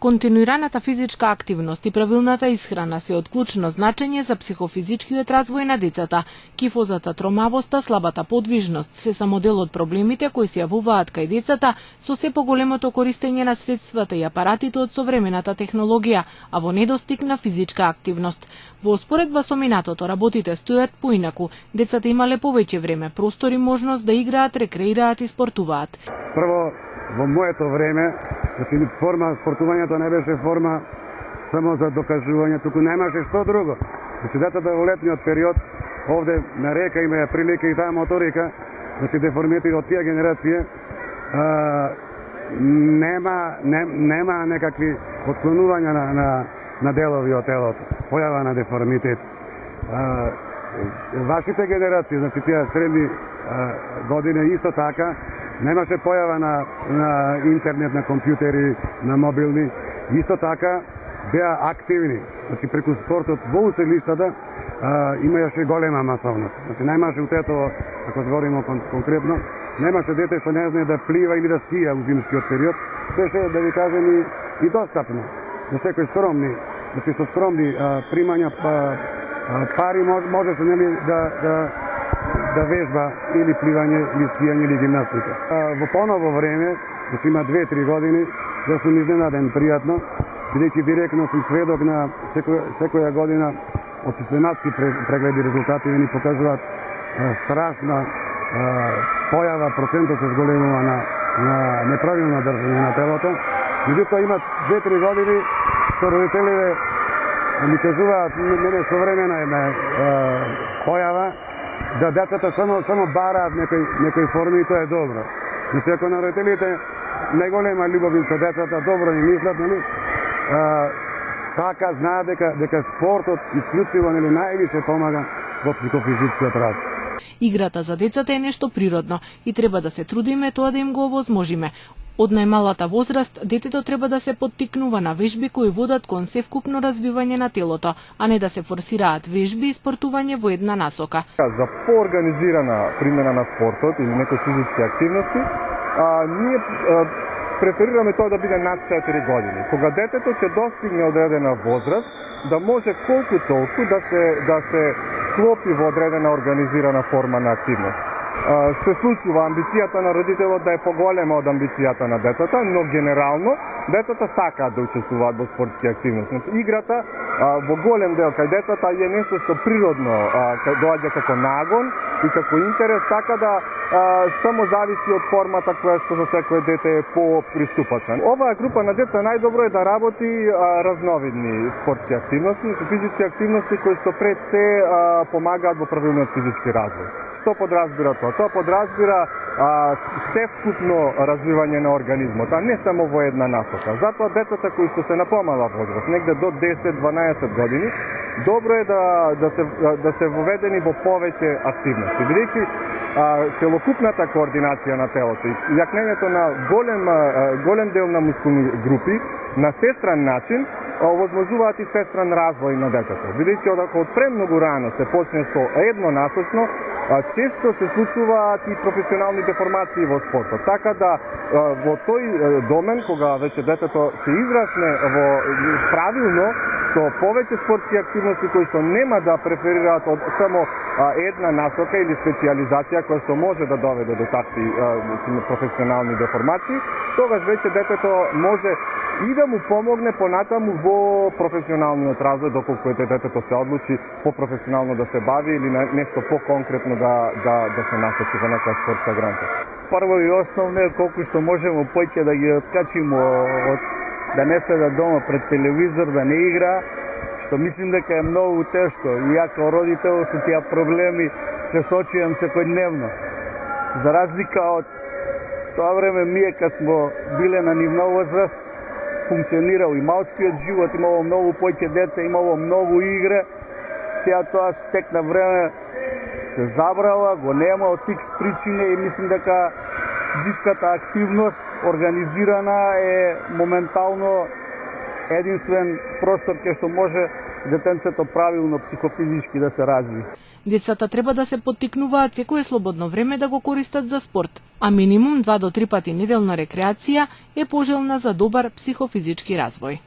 Континуираната физичка активност и правилната исхрана се од клучно значење за психофизичкиот развој на децата. Кифозата, тромавоста, слабата подвижност се само дел од проблемите кои се јавуваат кај децата со се поголемото користење на средствата и апаратите од современата технологија, а во недостиг на физичка активност. Во споредба со минатото, работите стојат поинаку. Децата имале повеќе време, простор и можност да играат, рекреираат и спортуваат. Прво, во моето време, спортувањето не беше форма само за докажување, туку немаше што друго. Децата во летниот период, овде на река има прилика и таа моторика, деформите од тие генерација, нема некакви отклонувања на делови од телото, појава на деформитет. Вашите генерации, тие средни години исто така, немаше појава на интернет, на компјутери, на мобилни, исто така беа активни. Преку спортот во училиштата имаше голема масовност. Немаше утето, ако збориме конкретно, немаше дете што не знае да плива или да скија во зимскиот период. Беше, да ви кажем, и достапно. За секој скромни, со скромни примања, пари можеше да вежба или пливање, или скијање, или гимнастика. Во поново време, има 2-3 години, да сум изненаден пријатно, бидејќи директно сум сведок на секоја година од систематски прегледи резултати ни покажуваат страшна појава, процентот се зголемува на неправилно држање на телото. Меѓутоа има 2-3 години што родителите ми кажуваат, мене современа една појава, да децата само бараат некои форми и тоа е добро. Значи, ако на родителите најголема љубов со децата, добро ни мислат, така знаат дека спортот исклучиво највише помага во психофизичкиот развој. Играта за децата е нешто природно и треба да се трудиме тоа да им го овозможиме. Од најмалата возраст, детето треба да се поттикнува на вежби кои водат кон севкупно развивање на телото, а не да се форсираат вежби и спортување во една насока. За поорганизирана примена на спортот или некои физички активности, ние преферираме тоа да биде над 4 години. Кога детето ќе достигне одредена возраст, да може колку толку да се склопи во одредена организирана форма на активност. Се случува амбицијата на родителот да е поголема од амбицијата на детето, но генерално детето сакаат да учествуваат во спортски активности. Играта во голем дел кај детето е нешто што природно доаѓа како нагон и како интерес, така да само зависи од формата која што за секое дете е по-приступачна. Оваа група на деца најдобро е да работи разновидни спортски активности, физички активности кои што пред се помагаат во правилниот физички развој. Што подразбира тоа? Тоа подразбира севкупно развивање на организмот, а не само во една насока. Затоа децата кои што се на помала возраст, негде до 10-12 години, добро е да се воведени во повеќе активности. Бидејќи целокупната координација на телото и јакнењето на голем дел на мускулни групи на сестран начин овозможуваат и сестран развој на детето. Бидејќи ако од премногу рано се почне со еднонасочно, често се случуваат и професионални деформации во спортот. Така да во тој домен, кога веќе детето се израсне во правилно, со повеќе спортски активности кои што нема да преферираат од само една насока или специјализација која што може да доведе до такви професионални деформации, тогаш веќе детето може и да му помогне понатаму во професионалниот развој, доколку детето се одлучи по-професионално да се бави или нешто по-конкретно да се насочи во некоја спортска гранка. Прво и основно е колку што можеме поќе да ги откачиме од да не седа дома пред телевизор, да не игра, што мислим дека е многу тешко. И ја како родител со тие проблеми се соочувам секојдневно. За разлика од тоа време, ние кога смо биле на нивна возраст, функционирал и малскиот живот, имало многу поќе деца, имало многу игра. Сега тоа се текна време се забрала, го нема од тих причини и мислим дека физичката активност организирана е моментално единствен простор кај што може детенцето правилно психофизички да се разви. Децата треба да се поттикнуваат секое слободно време да го користат за спорт. а минимум 2 до 3 пати неделна рекреација е пожелна за добар психофизички развој.